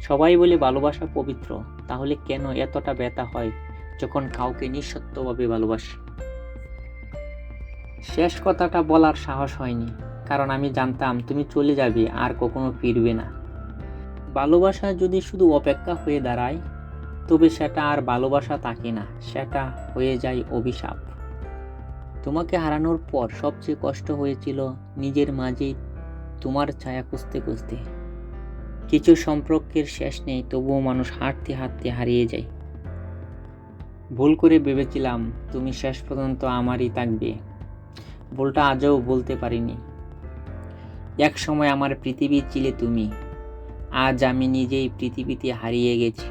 সবাই বলে ভালোবাসা পবিত্র, তাহলে কেন এতটা ব্যথা হয় যখন কাউকে নিঃশর্তভাবে ভালোবাসি? শেষ কথাটা বলার সাহস হয়নি, কারণ আমি জানতাম তুমি চলে যাবে আর কখনো ফিরবে না। ভালোবাসা যদি শুধু অপেক্ষা হয়ে দাঁড়ায়, তবে সেটা আর ভালোবাসা থাকে না, সেটা হয়ে যায় অভিশাপ। তোমাকে হারানোর পর সবচেয়ে কষ্ট হয়েছিল নিজের মাঝেই তোমার ছায়া খুঁজতে খুঁজতে। কিছু সম্পর্কের শেষ নেই, তবুও মানুষ হাঁটতে হাঁটতে হারিয়ে যায়। ভুল করে ভেবেছিলাম তুমি শেষ পর্যন্ত আমারই থাকবে, ভুলটা আজও বলতে পারিনি। এক সময় আমার পৃথিবী ছিলে তুমি, আজ আমি নিজেই পৃথিবীতে হারিয়ে গেছি।